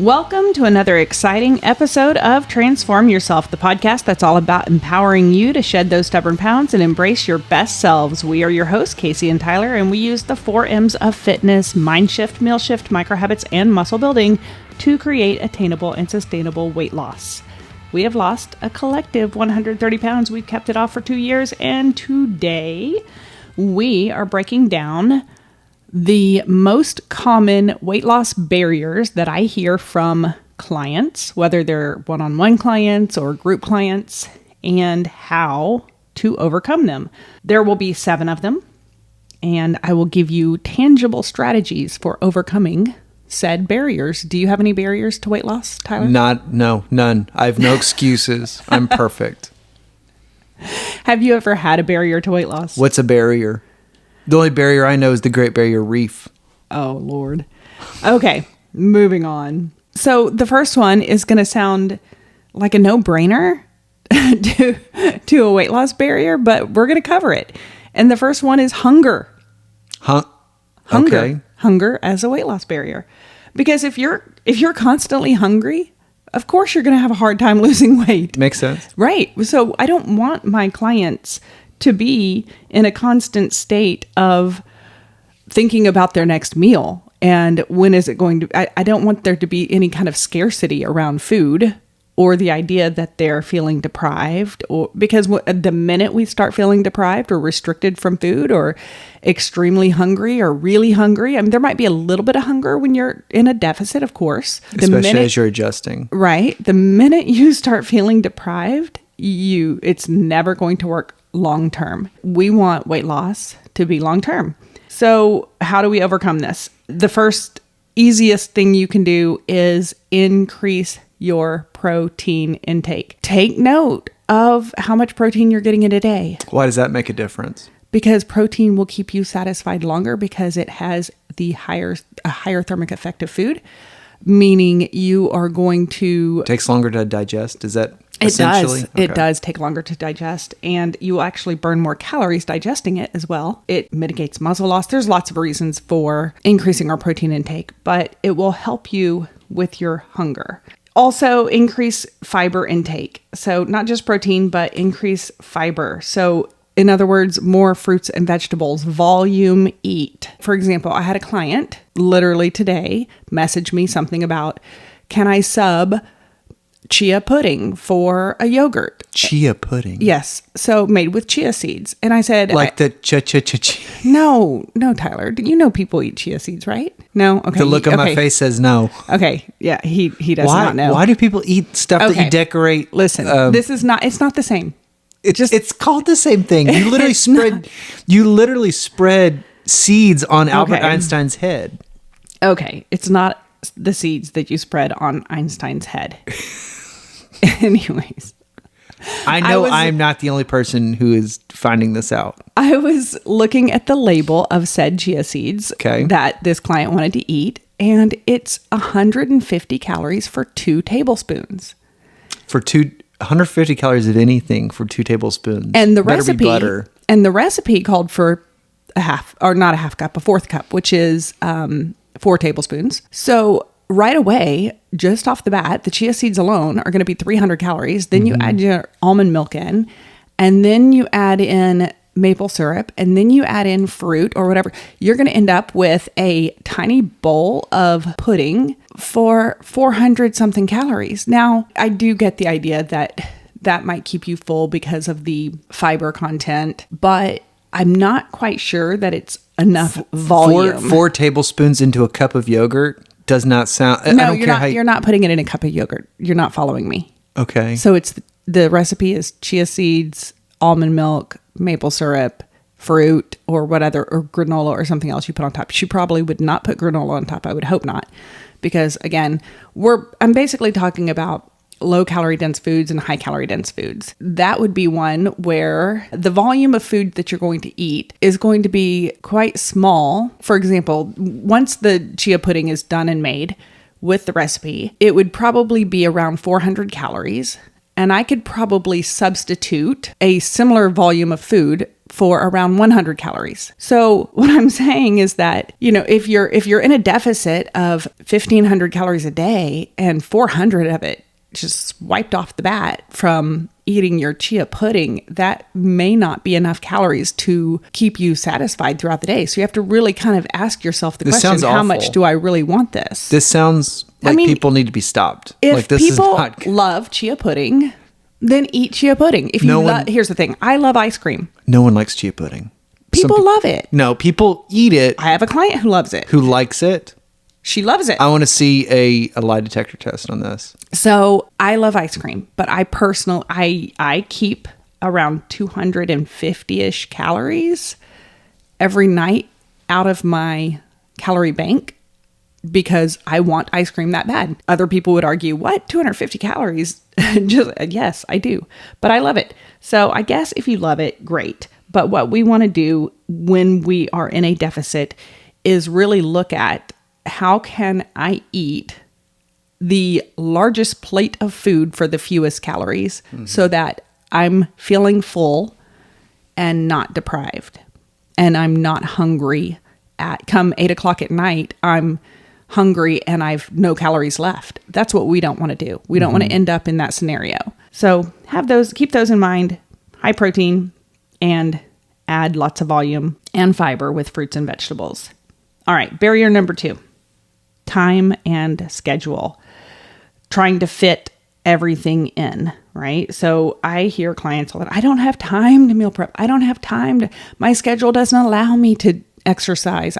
Welcome to another exciting episode of Transform Yourself, the podcast that's all about empowering you to shed those stubborn pounds and embrace your best selves. We are your hosts, Kacy and Tyler, and we use the 4 M's of fitness, mind shift, meal shift, micro habits, and muscle building to create attainable and sustainable weight loss. We have lost a collective 130 pounds. We've kept it off for 2 years, and today we are breaking down the most common weight loss barriers that I hear from clients, whether they're one-on-one clients or group clients, and how to overcome them. There will be 7 of them, and I will give you tangible strategies for overcoming said barriers. Do you have any barriers to weight loss, Tyler? No, none. I have no excuses. I'm perfect. Have you ever had a barrier to weight loss? What's a barrier? The only barrier I know is the Great Barrier Reef. Oh, Lord. Okay, moving on. So the first one is going to sound like a no-brainer to a weight loss barrier, but we're going to cover it. And the first one is hunger. Hunger. Okay. Hunger as a weight loss barrier. Because if you're constantly hungry, of course you're going to have a hard time losing weight. Makes sense. Right. So I don't want my clients to be in a constant state of thinking about their next meal and when is it going to, I don't want there to be any kind of scarcity around food or the idea that they're feeling deprived, or because the minute we start feeling deprived or restricted from food or extremely hungry or really hungry, I mean, there might be a little bit of hunger when you're in a deficit, of course. Especially as you're adjusting. Right. The minute you start feeling deprived, it's never going to work long term. We want weight loss to be long term. So how do we overcome this? The first easiest thing you can do is increase your protein intake. Take note of how much protein you're getting in a day. Why does that make a difference? Because protein will keep you satisfied longer because it has a higher thermic effect of food, meaning you are going to... It takes longer to digest. Is that It essentially? does. Okay. It does take longer to digest, and you actually burn more calories digesting it as well. It mitigates muscle loss. There's lots of reasons for increasing our protein intake, but it will help you with your hunger. Also, increase fiber intake. So not just protein, but increase fiber. So in other words, more fruits and vegetables, volume eat. For example, I had a client literally today message me something about, can I sub chia pudding for a yogurt? Chia pudding? Yes. So made with chia seeds. And I said... Like the cha-cha-cha-cha. No, Tyler. You know people eat chia seeds, right? No? Okay. The look on my face says no. Okay. Yeah, he does not know. Why do people eat stuff that you decorate? Listen, it's not the same. It's called the same thing. You literally spread seeds on Albert Einstein's head. Okay. It's not the seeds that you spread on Einstein's head. Anyways. I know I'm not the only person who is finding this out. I was looking at the label of said chia seeds that this client wanted to eat, and it's 150 calories for 2 tablespoons. 150 calories of anything for 2 tablespoons. And the Better be butter. And the recipe called for a 4th cup, which is 4 tablespoons. So right away, just off the bat, the chia seeds alone are going to be 300 calories. Then you add your almond milk in, and then you add in maple syrup, and then you add in fruit or whatever. You're going to end up with a tiny bowl of pudding for 400 something calories. Now, I do get the idea that might keep you full because of the fiber content, but I'm not quite sure that it's enough volume. 4 tablespoons into a cup of yogurt does not sound... No, you're not putting it in a cup of yogurt. You're not following me. Okay. So the recipe is chia seeds, almond milk, maple syrup, fruit, or granola or something else you put on top. She probably would not put granola on top. I would hope not. Because again, I'm basically talking about low calorie dense foods and high calorie dense foods. That would be one where the volume of food that you're going to eat is going to be quite small. For example, once the chia pudding is done and made with the recipe, it would probably be around 400 calories. and I could probably substitute a similar volume of food for around 100 calories. So what I'm saying is that, if you're in a deficit of 1,500 calories a day and 400 of it just wiped off the bat from eating your chia pudding, that may not be enough calories to keep you satisfied throughout the day. So you have to really kind of ask yourself the question, how much do I really want this? This sounds like people need to be stopped. If people love chia pudding, then eat chia pudding. Here's the thing. I love ice cream. No one likes chia pudding. People love it. No, people eat it. I have a client who loves it. Who likes it? She loves it. I want to see a lie detector test on this. So I love ice cream, but I keep around 250-ish calories every night out of my calorie bank because I want ice cream that bad. Other people would argue, what? 250 calories? Yes, I do. But I love it. So I guess if you love it, great. But what we want to do when we are in a deficit is really look at, how can I eat the largest plate of food for the fewest calories so that I'm feeling full and not deprived, and I'm not hungry come 8 o'clock at night, I'm hungry and I've no calories left. That's what we don't want to do. We don't want to end up in that scenario. So keep those in mind, high protein, and add lots of volume and fiber with fruits and vegetables. All right, barrier number 2. Time and schedule, trying to fit everything in, right? So I hear clients all that, I don't have time to meal prep. I don't have time my schedule doesn't allow me to exercise.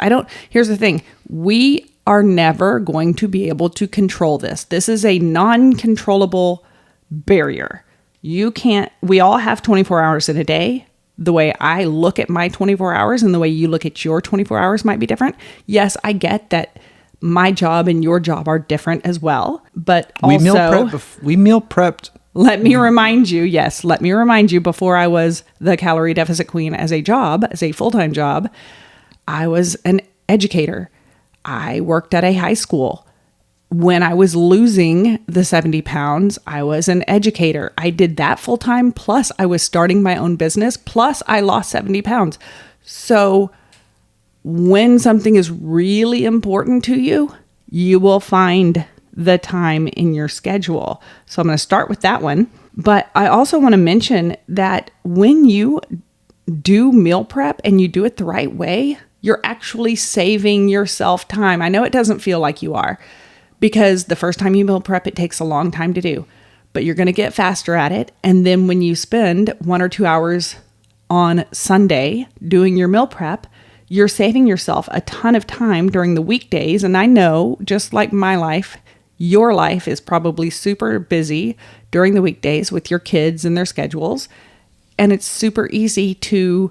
Here's the thing. We are never going to be able to control this. This is a non-controllable barrier. We all have 24 hours in a day. The way I look at my 24 hours and the way you look at your 24 hours might be different. Yes, I get that my job and your job are different as well, but also we meal prepped. Let me remind you, before I was the calorie deficit queen as a full-time job, I was an educator. I worked at a high school. When I was losing the 70 pounds, I was an educator. I did that full-time, plus I was starting my own business, plus I lost 70 pounds. So when something is really important to you, you will find the time in your schedule. So I'm going to start with that one. But I also want to mention that when you do meal prep and you do it the right way, you're actually saving yourself time. I know it doesn't feel like you are, because the first time you meal prep, it takes a long time to do, but you're going to get faster at it. And then when you spend 1 or 2 hours on Sunday doing your meal prep, you're saving yourself a ton of time during the weekdays. And I know, just like my life, your life is probably super busy during the weekdays with your kids and their schedules. And it's super easy to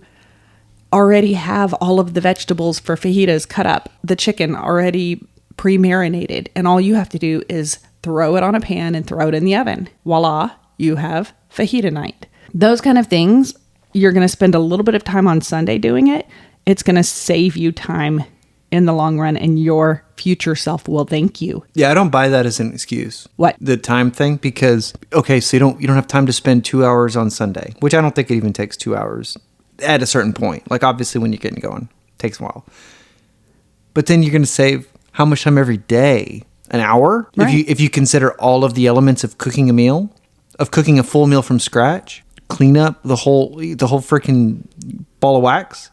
already have all of the vegetables for fajitas cut up, the chicken already pre-marinated. And all you have to do is throw it on a pan and throw it in the oven. Voila, you have fajita night. Those kind of things, you're going to spend a little bit of time on Sunday doing it. It's going to save you time in the long run, and your future self will thank you. Yeah, I don't buy that as an excuse. What? The time thing, because, okay, so you don't have time to spend 2 hours on Sunday, which I don't think it even takes 2 hours at a certain point. Like, obviously, when you're getting going, it takes a while. But then you're going to save how much time every day? An hour? Right. If you consider all of the elements of cooking a meal, of cooking a full meal from scratch, clean up the whole freaking ball of wax.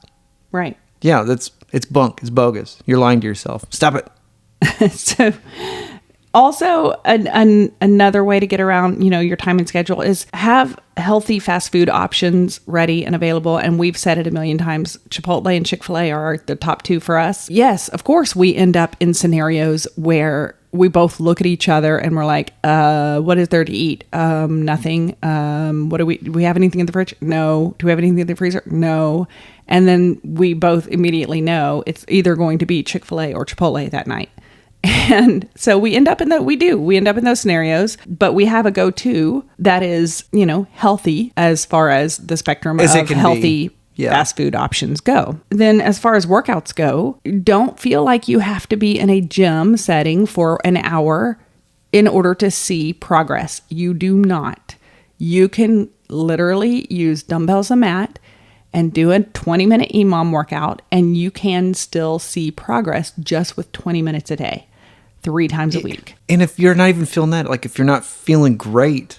Right. Yeah, it's bunk. It's bogus. You're lying to yourself. Stop it. So also another way to get around, your time and schedule is have healthy fast food options ready and available. And we've said it a million times, Chipotle and Chick-fil-A are the top 2 for us. Yes, of course, we end up in scenarios where we both look at each other and we're like, what is there to eat? Nothing. Do we have anything in the fridge? No. Do we have anything in the freezer? No. And then we both immediately know it's either going to be Chick-fil-A or Chipotle that night. And so we end up in those scenarios, but we have a go-to that is, healthy as far as the spectrum of healthy fast food options go. Then as far as workouts go, don't feel like you have to be in a gym setting for an hour in order to see progress. You do not. You can literally use dumbbells and mat and do a 20-minute EMOM workout, and you can still see progress just with 20 minutes a day, 3 times a week. And if you're not even feeling that, like if you're not feeling great,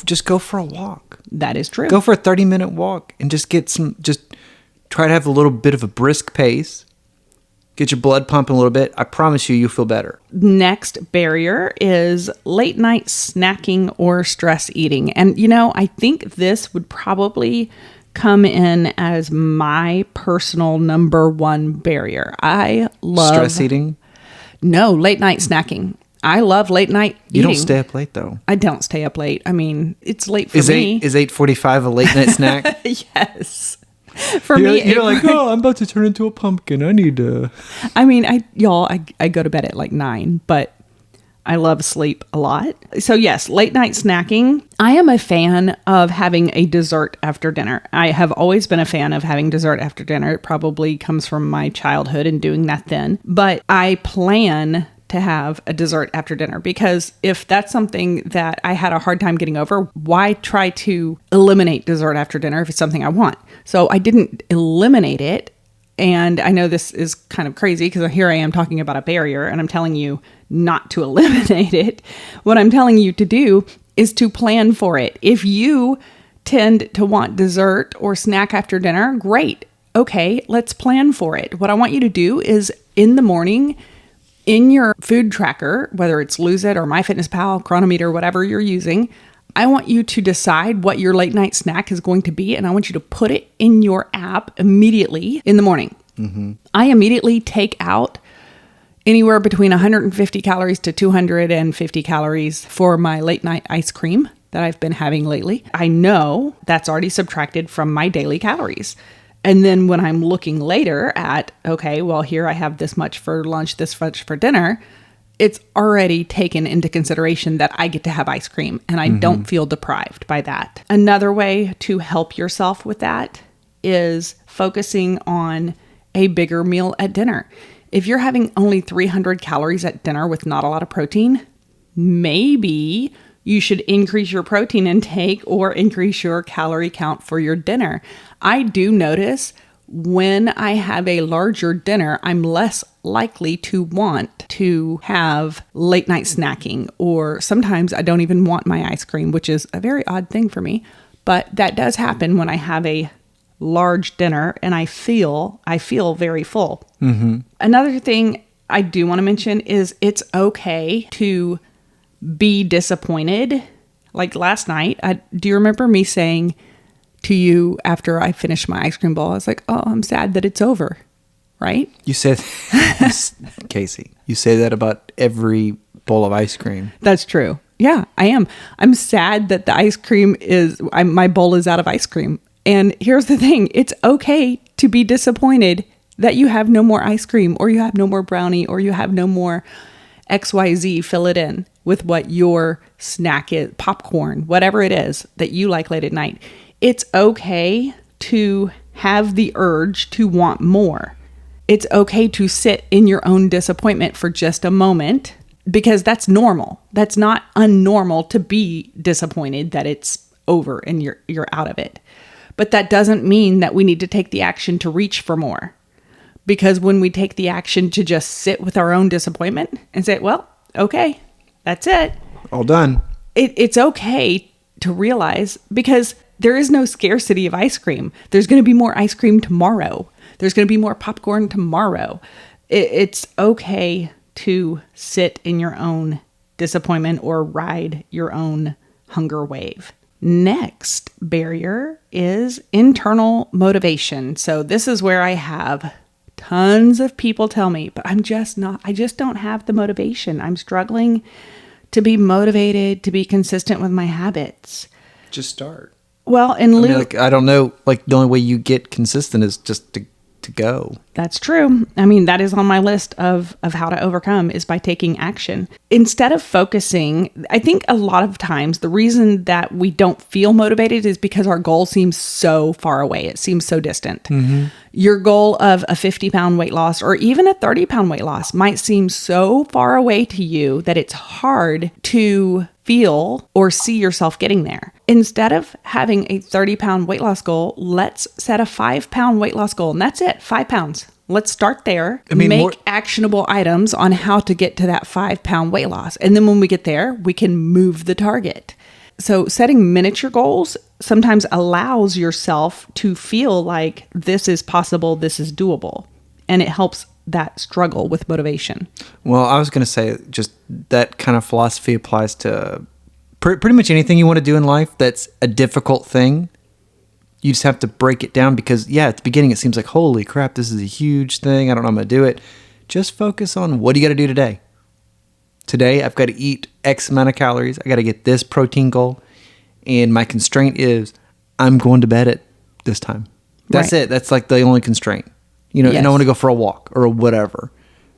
just go for a walk. That is true. Go for a 30-minute walk and just try to have a little bit of a brisk pace. Get your blood pumping a little bit. I promise you'll feel better. Next barrier is late night snacking or stress eating. And, I think this would probably come in as my personal number one barrier. I love... Stress eating? No, late night snacking. I love late night eating. You don't stay up late, though. I don't stay up late. I mean, it's late for me. Is 8:45 a late night snack? Yes. For me, you're like, I'm about to turn into a pumpkin. I need to. I mean, I go to bed at like 9, but I love sleep a lot. So yes, late night snacking. I am a fan of having a dessert after dinner. I have always been a fan of having dessert after dinner. It probably comes from my childhood and doing that then. But I plan to have a dessert after dinner, because if that's something that I had a hard time getting over, why try to eliminate dessert after dinner if it's something I want? So I didn't eliminate it. And I know this is kind of crazy because here I am talking about a barrier and I'm telling you not to eliminate it. What I'm telling you to do is to plan for it. If you tend to want dessert or snack after dinner, great. Okay, let's plan for it. What I want you to do is in the morning, in your food tracker, whether it's Lose It or MyFitnessPal, Chronometer, whatever you're using, I want you to decide what your late night snack is going to be, and I want you to put it in your app immediately in the morning. Mm-hmm. I immediately take out anywhere between 150 calories to 250 calories for my late night ice cream that I've been having lately. I know that's already subtracted from my daily calories. And then when I'm looking later at, okay, well, here I have this much for lunch, this much for dinner, it's already taken into consideration that I get to have ice cream and I don't feel deprived by that. Another way to help yourself with that is focusing on a bigger meal at dinner. If you're having only 300 calories at dinner with not a lot of protein, maybe you should increase your protein intake or increase your calorie count for your dinner. I do notice when I have a larger dinner, I'm less likely to want to have late night snacking, or sometimes I don't even want my ice cream, which is a very odd thing for me. But that does happen when I have a large dinner and I feel very full. Mm-hmm. Another thing I do want to mention is it's okay to be disappointed. Like last night, do you remember me saying to you after I finished my ice cream bowl, I was like, oh, I'm sad that it's over, right? You said, Kacy, you say that about every bowl of ice cream. That's true. Yeah, I am. I'm sad that the ice cream my bowl is out of ice cream. And here's the thing. It's okay to be disappointed that you have no more ice cream, or you have no more brownie, or you have no more XYZ. Fill it in with what your snack is, popcorn, whatever it is that you like late at night. It's okay to have the urge to want more. It's okay to sit in your own disappointment for just a moment, because that's normal. That's not unnormal to be disappointed that it's over and you're out of it. But that doesn't mean that we need to take the action to reach for more. Because when we take the action to just sit with our own disappointment and say, well, okay, that's it. All done. It's okay to realize, because there is no scarcity of ice cream. There's going to be more ice cream tomorrow. There's going to be more popcorn tomorrow. It's okay to sit in your own disappointment or ride your own hunger wave. Next barrier is internal motivation. So this is where I have tons of people tell me, but I just don't have the motivation. I'm struggling to be motivated, to be consistent with my habits. Just start. Well, and Luke, I don't know, like the only way you get consistent is just to go. That's true. I mean, that is on my list of how to overcome is by taking action. Instead of focusing, I think a lot of times the reason that we don't feel motivated is because our goal seems so far away. It seems so distant. Your goal of a 50-pound weight loss or even a 30-pound weight loss might seem so far away to you that it's hard to feel or see yourself getting there. Instead of having a 30-pound weight loss goal, let's set a 5-pound weight loss goal. And that's it, 5 pounds. Let's start there. Make actionable items on how to get to that 5-pound weight loss. And then when we get there, we can move the target. So setting miniature goals sometimes allows yourself to feel like this is possible, this is doable. And it helps that struggle with motivation. Well, I was going to say just that kind of philosophy applies to pretty much anything you want to do in life that's a difficult thing. You just have to break it down because, at the beginning it seems like, holy crap, this is a huge thing. I don't know how I'm going to do it. Just focus on what do you got to do today. Today, I've got to eat X amount of calories. I got to get this protein goal. And my constraint is I'm going to bed at this time. That's it. That's like the only constraint. And I want to go for a walk or whatever.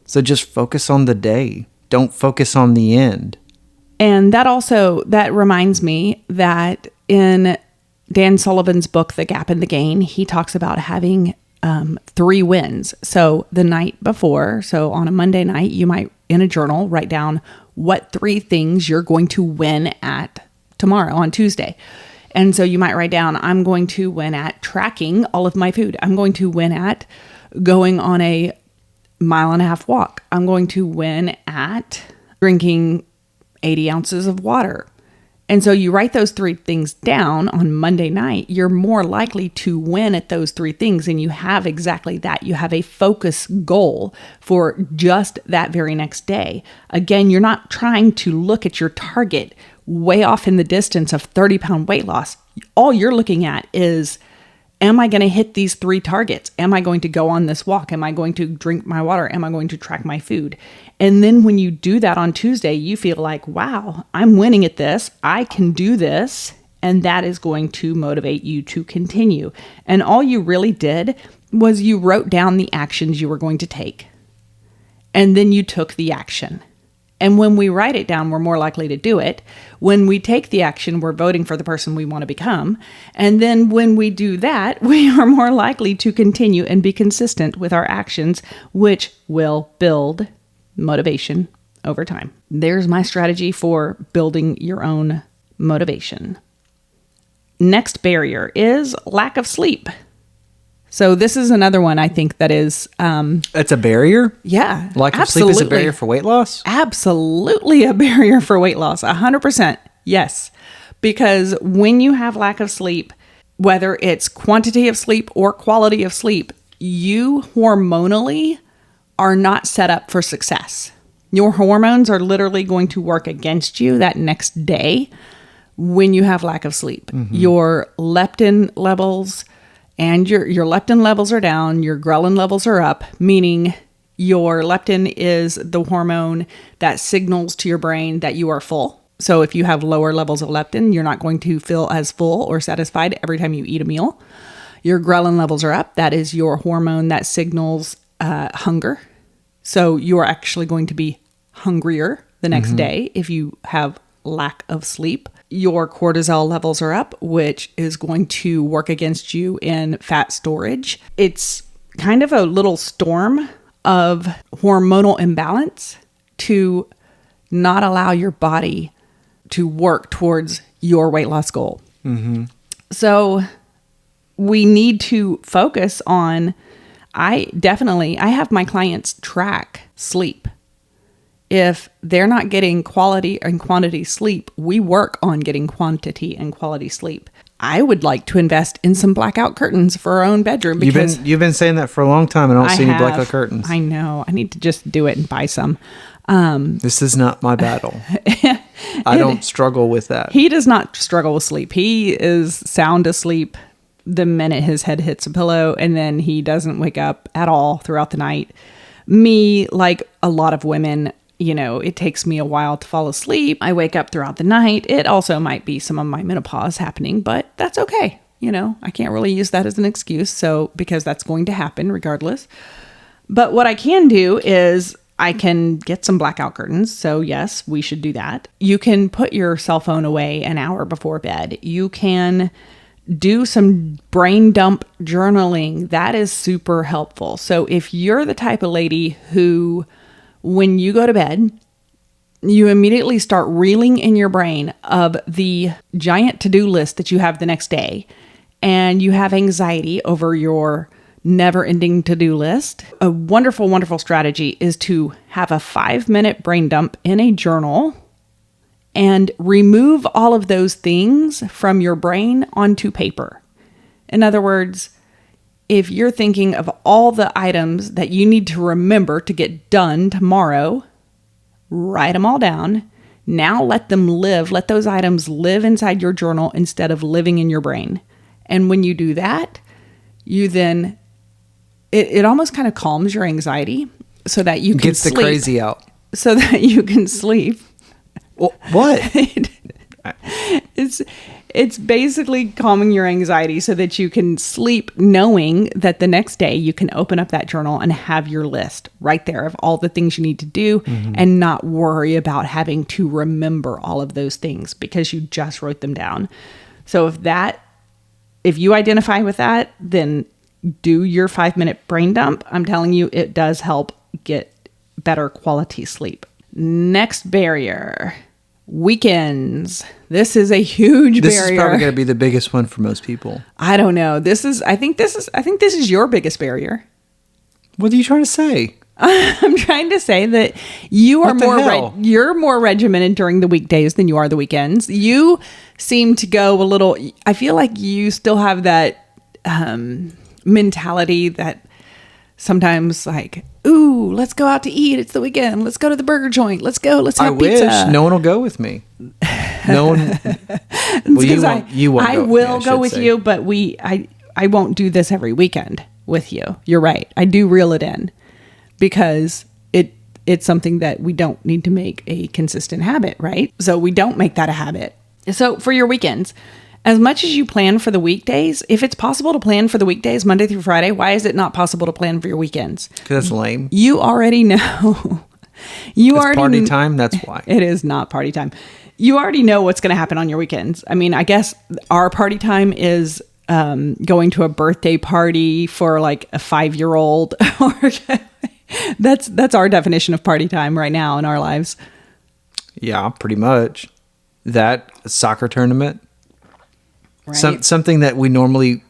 So just focus on the day. Don't focus on the end. And that reminds me that in Dan Sullivan's book, The Gap and the Gain, he talks about having 3 wins. So the night before, so on a Monday night, you might, in a journal, write down what 3 things you're going to win at tomorrow on Tuesday. And so you might write down, I'm going to win at tracking all of my food. I'm going to win at going on a 1.5 mile walk. I'm going to win at drinking 80 ounces of water. And so you write those 3 things down on Monday night, you're more likely to win at those 3 things. And you have exactly that. You have a focus goal for just that very next day. Again, you're not trying to look at your target way off in the distance of 30-pound weight loss. All you're looking at is, am I going to hit these 3 targets? Am I going to go on this walk? Am I going to drink my water? Am I going to track my food? And then when you do that on Tuesday, you feel like, wow, I'm winning at this. I can do this. And that is going to motivate you to continue. And all you really did was you wrote down the actions you were going to take. And then you took the action. And when we write it down, we're more likely to do it. When we take the action, we're voting for the person we want to become. And then when we do that, we are more likely to continue and be consistent with our actions, which will build motivation over time. There's my strategy for building your own motivation. Next barrier is lack of sleep. So this is another one I think that is... That's a barrier? Yeah. Lack of sleep is a barrier for weight loss? Absolutely a barrier for weight loss. 100%. Yes. Because when you have lack of sleep, whether it's quantity of sleep or quality of sleep, you hormonally are not set up for success. Your hormones are literally going to work against you that next day when you have lack of sleep. Your leptin levels... and your leptin levels are down, your ghrelin levels are up, meaning your leptin is the hormone that signals to your brain that you are full. So if you have lower levels of leptin, you're not going to feel as full or satisfied every time you eat a meal. Your ghrelin levels are up. That is your hormone that signals hunger. So you are actually going to be hungrier the next day if you have lack of sleep. Your cortisol levels are up, which is going to work against you in fat storage. It's kind of a little storm of hormonal imbalance to not allow your body to work towards your weight loss goal. So we need to focus on, I have my clients track sleep. If they're not getting quality and quantity sleep, we work on getting quantity and quality sleep. I would like to invest in some blackout curtains for our own bedroom because you've been saying that for a long time and I don't see any blackout curtains. I know. I need to just do it and buy some. This is not my battle. I don't struggle with that. He does not struggle with sleep. He is sound asleep the minute his head hits a pillow, and then he doesn't wake up at all throughout the night. Me, like a lot of women, it takes me a while to fall asleep. I wake up throughout the night. It also might be some of my menopause happening, but that's okay. I can't really use that as an excuse. So, because that's going to happen regardless. But what I can do is I can get some blackout curtains. So yes, we should do that. You can put your cell phone away an hour before bed. You can do some brain dump journaling. That is super helpful. So if you're the type of lady who, when you go to bed, you immediately start reeling in your brain of the giant to-do list that you have the next day, and you have anxiety over your never-ending to-do list, a wonderful, wonderful strategy is to have a 5-minute brain dump in a journal and remove all of those things from your brain onto paper. In other words, if you're thinking of all the items that you need to remember to get done tomorrow, write them all down. Now let them live. Let those items live inside your journal instead of living in your brain. And when you do that, you then, it almost kind of calms your anxiety so that you can Gets sleep. the crazy out. So that you can sleep. What? It's basically calming your anxiety so that you can sleep knowing that the next day you can open up that journal and have your list right there of all the things you need to do and not worry about having to remember all of those things because you just wrote them down. So if you identify with that, then do your 5-minute brain dump. I'm telling you, it does help get better quality sleep. Next barrier. Weekends. This is a huge barrier. This is probably going to be the biggest one for most people. I don't know. I think this is your biggest barrier. What are you trying to say? I'm trying to say that you are you're more regimented during the weekdays than you are the weekends. You seem to go a little, I feel like you still have that mentality that sometimes like, ooh, let's go out to eat. It's the weekend. Let's go to the burger joint. Let's have pizza. I wish no one will go with me. No one. Well, you won't. I will go with you, but I won't do this every weekend with you. You're right. I do reel it in because it's something that we don't need to make a consistent habit, right? So we don't make that a habit. So for your weekends, as much as you plan for the weekdays, if it's possible to plan for the weekdays, Monday through Friday, why is it not possible to plan for your weekends? Because that's lame. You already know. It's party time. That's why. It is not party time. You already know what's going to happen on your weekends. I mean, I guess our party time is going to a birthday party for like a 5-year-old. That's our definition of party time right now in our lives. Yeah, pretty much. That soccer tournament. Right. Something that we normally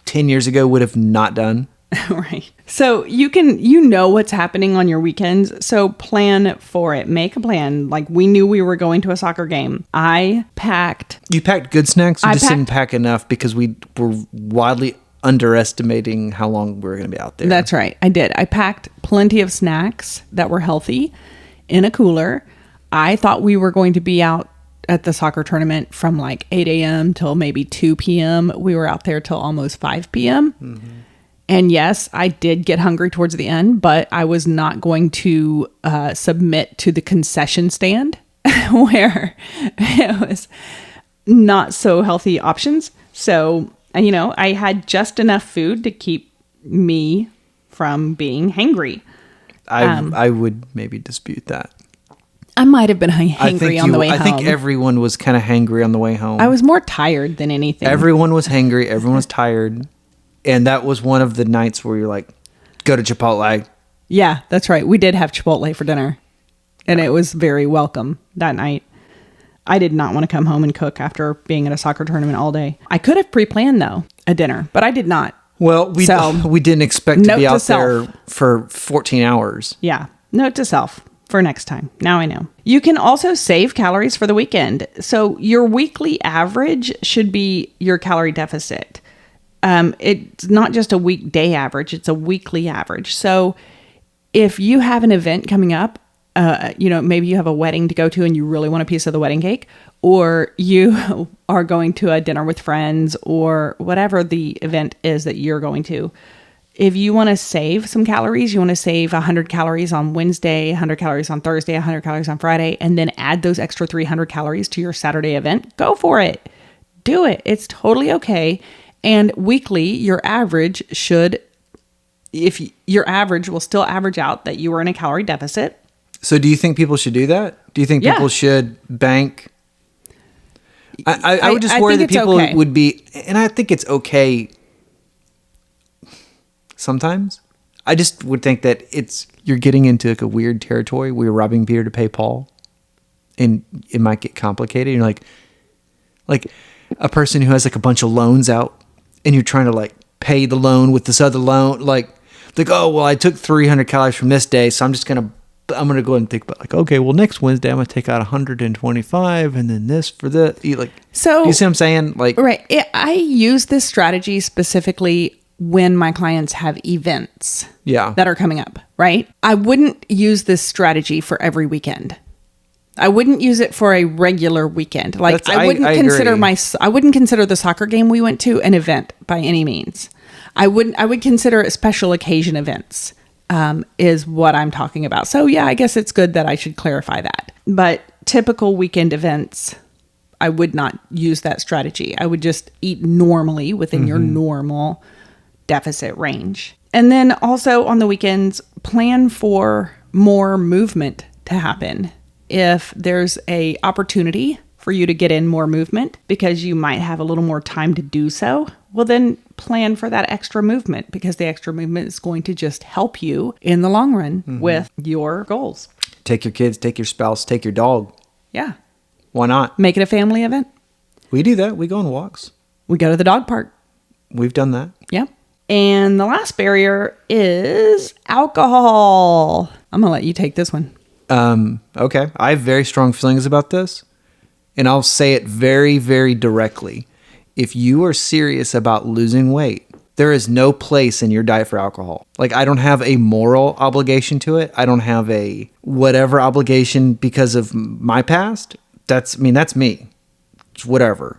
10 years ago would have not done. Right. So you know what's happening on your weekends. So plan for it. Make a plan. Like we knew we were going to a soccer game. You packed good snacks. You just didn't pack enough because we were wildly underestimating how long we were going to be out there. That's right. I did. I packed plenty of snacks that were healthy in a cooler. I thought we were going to be out at the soccer tournament from like 8 a.m. till maybe 2 p.m. We were out there till almost 5 p.m. Mm-hmm. And yes, I did get hungry towards the end, but I was not going to submit to the concession stand where it was not so healthy options. So, I had just enough food to keep me from being hangry. I would maybe dispute that. I might have been hangry on the way home. I think everyone was kind of hangry on the way home. I was more tired than anything. Everyone was hangry. Everyone was tired. And that was one of the nights where you're like, go to Chipotle. Yeah, that's right. We did have Chipotle for dinner. And it was very welcome that night. I did not want to come home and cook after being at a soccer tournament all day. I could have pre-planned, though, a dinner, but I did not. Well, we didn't expect to be out there for 14 hours. Yeah. Note to self. For next time. Now I know. You can also save calories for the weekend. So your weekly average should be your calorie deficit. It's not just a weekday average, it's a weekly average. So if you have an event coming up, maybe you have a wedding to go to and you really want a piece of the wedding cake, or you are going to a dinner with friends or whatever the event is that you're going to. If you want to save some calories, you want to save 100 calories on Wednesday, 100 calories on Thursday, 100 calories on Friday, and then add those extra 300 calories to your Saturday event, go for it. Do it. It's totally okay. And weekly, your average will still average out that you were in a calorie deficit. So do you think people should do that? Do you think people should bank? I would just worry that people would be, and I think it's okay sometimes. I just would think that you're getting into like a weird territory where you're robbing Peter to pay Paul, and it might get complicated. You're like a person who has like a bunch of loans out, and you're trying to like pay the loan with this other loan, like, oh, well, I took 300 calories from this day, so I'm going to go ahead and think about like, okay, well, next Wednesday I'm going to take out 125 and then this for the, like, so you see what I'm saying? Like, right. I use this strategy specifically when my clients have events that are coming up, right? I wouldn't use this strategy for every weekend. I wouldn't use it for a regular weekend. Like I wouldn't consider the soccer game we went to an event by any means. I would consider it special occasion events, is what I'm talking about. So yeah, I guess it's good that I should clarify that. But typical weekend events, I would not use that strategy. I would just eat normally within your normal deficit range. And then also on the weekends, plan for more movement to happen. If there's a opportunity for you to get in more movement because you might have a little more time to do so, well, then plan for that extra movement, because the extra movement is going to just help you in the long run with your goals. Take your kids, take your spouse, take your dog. Yeah. Why not? Make it a family event. We do that. We go on walks. We go to the dog park. We've done that. Yeah. And the last barrier is alcohol. I'm going to let you take this one. Okay. I have very strong feelings about this, and I'll say it very, very directly. If you are serious about losing weight, there is no place in your diet for alcohol. Like, I don't have a moral obligation to it. I don't have a whatever obligation because of my past. That's me. It's whatever.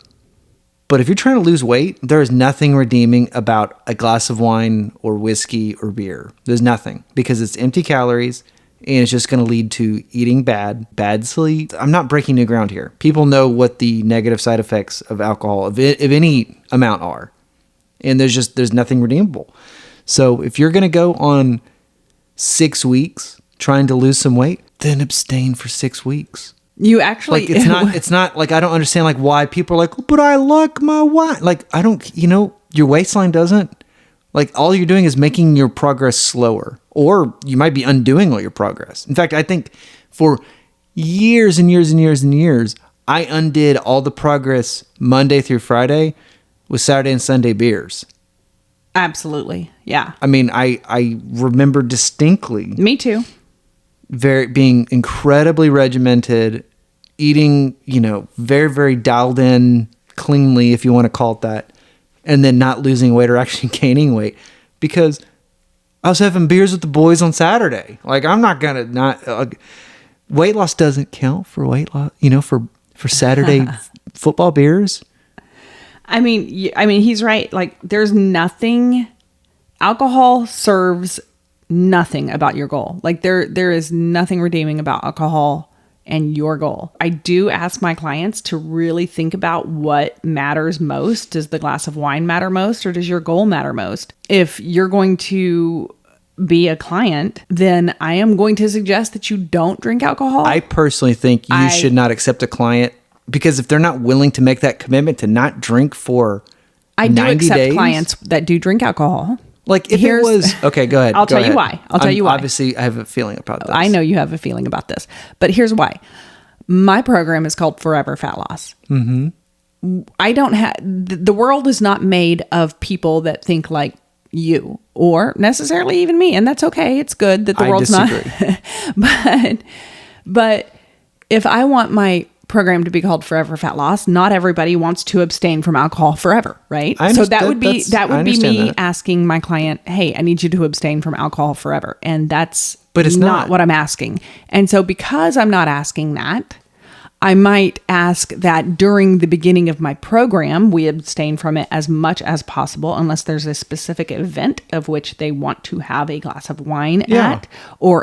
But if you're trying to lose weight, there is nothing redeeming about a glass of wine or whiskey or beer. There's nothing, because it's empty calories. And it's just going to lead to eating bad sleep. I'm not breaking new ground here. People know what the negative side effects of alcohol, of any amount, are. And there's nothing redeemable. So if you're going to go on 6 weeks trying to lose some weight, then abstain for 6 weeks. You actually... Like, it's not like, I don't understand like why people are like, oh, but I like my wine. Like, I don't, your waistline doesn't. Like, all you're doing is making your progress slower, or you might be undoing all your progress. In fact, I think for years and years and years and years, I undid all the progress Monday through Friday with Saturday and Sunday beers. Absolutely. Yeah. I mean, I remember distinctly. Me too. Being incredibly regimented, eating, very, very dialed in cleanly, if you want to call it that. And then not losing weight or actually gaining weight, because I was having beers with the boys on Saturday. Like, I'm not going to weight loss doesn't count for weight loss, for Saturday football beers. I mean, he's right. Like, alcohol serves nothing about your goal. Like, there is nothing redeeming about alcohol and your goal. I do ask my clients to really think about what matters most. Does the glass of wine matter most, or does your goal matter most? If you're going to be a client, then I am going to suggest that you don't drink alcohol. I personally think you should not accept a client, because if they're not willing to make that commitment to not drink for 90 days. I do accept clients that do drink alcohol. Like, if it was... Okay, go ahead. I'll tell you why. Obviously, I have a feeling about this. I know you have a feeling about this. But here's why. My program is called Forever Fat Loss. Mm-hmm. I don't have... The world is not made of people that think like you, or necessarily even me. And that's okay. It's good that the world's not... But if I want my program to be called Forever Fat Loss, not everybody wants to abstain from alcohol forever, right? So that would be me asking my client, hey, I need you to abstain from alcohol forever. And that's not what I'm asking. And so because I'm not asking that, I might ask that during the beginning of my program, we abstain from it as much as possible, unless there's a specific event of which they want to have a glass of wine at, or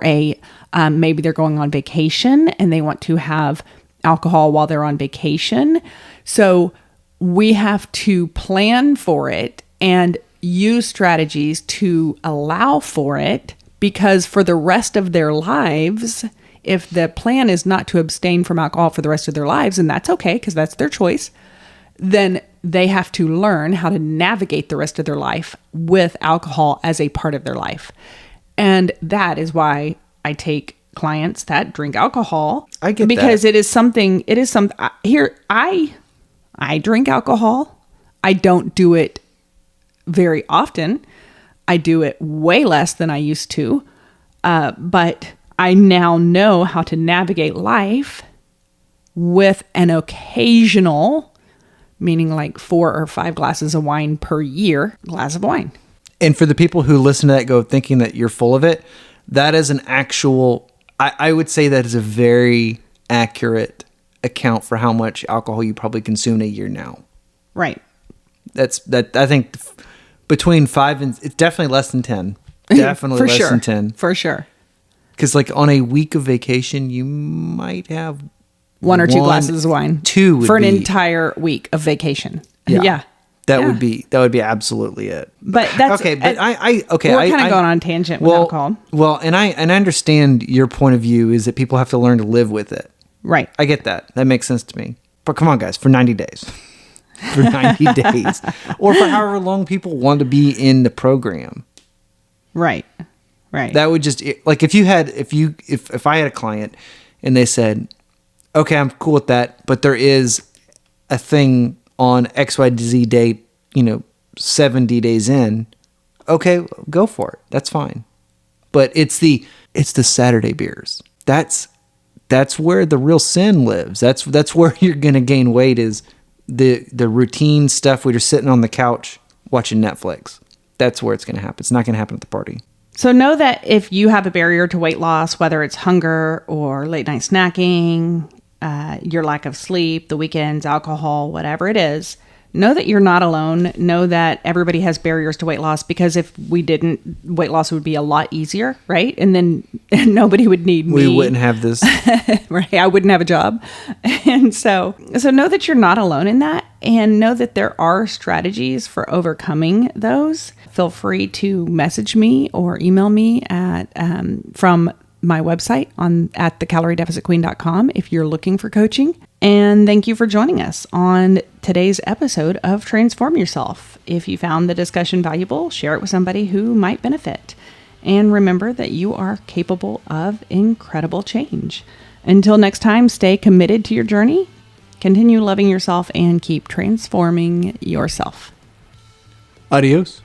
maybe they're going on vacation and they want to have alcohol while they're on vacation. So we have to plan for it and use strategies to allow for it, because for the rest of their lives, if the plan is not to abstain from alcohol for the rest of their lives, and that's okay because that's their choice, then they have to learn how to navigate the rest of their life with alcohol as a part of their life. And that is why I take clients that drink alcohol. I get because that. it is something here. I drink alcohol. I don't do it very often. I do it way less than I used to. But I now know how to navigate life with an occasional, meaning like 4 or 5 glasses of wine per year, glass of wine. And for the people who listen to that go thinking that you're full of it, that is an actual, I would say that is a very accurate account for how much alcohol you probably consume in a year now. Right. I think between 5 and, it's definitely less than 10. Definitely For less sure. than 10. For sure. Because like on a week of vacation, you might have 1 or 2 glasses of wine. 2 would for an be, entire week of vacation. Yeah. Yeah. That would be absolutely it. But that's okay. But we're kind of going on tangent with alcohol. Well, and I understand your point of view is that people have to learn to live with it. Right. I get that. That makes sense to me. But come on, guys, for 90 days, for 90 days, or for however long people want to be in the program. Right. Right. That would just like if I had a client and they said, okay, I'm cool with that, but there is a thing on XYZ date, 70 days in, okay, go for it. That's fine. But it's the Saturday beers. That's where the real sin lives. That's where you're gonna gain weight, is the routine stuff where you're sitting on the couch watching Netflix. That's where it's gonna happen. It's not gonna happen at the party. So know that if you have a barrier to weight loss, whether it's hunger or late night snacking, your lack of sleep, the weekends, alcohol, whatever it is, know that you're not alone. Know that everybody has barriers to weight loss, because if we didn't, weight loss would be a lot easier, right? And then nobody would need me. We wouldn't have this. Right? I wouldn't have a job. And so know that you're not alone in that, and know that there are strategies for overcoming those. Feel free to message me or email me at from my website at thecaloriedeficitqueen.com if you're looking for coaching. And thank you for joining us on today's episode of Transform Yourself. If you found the discussion valuable, share it with somebody who might benefit. And remember that you are capable of incredible change. Until next time, stay committed to your journey, continue loving yourself, and keep transforming yourself. Adios.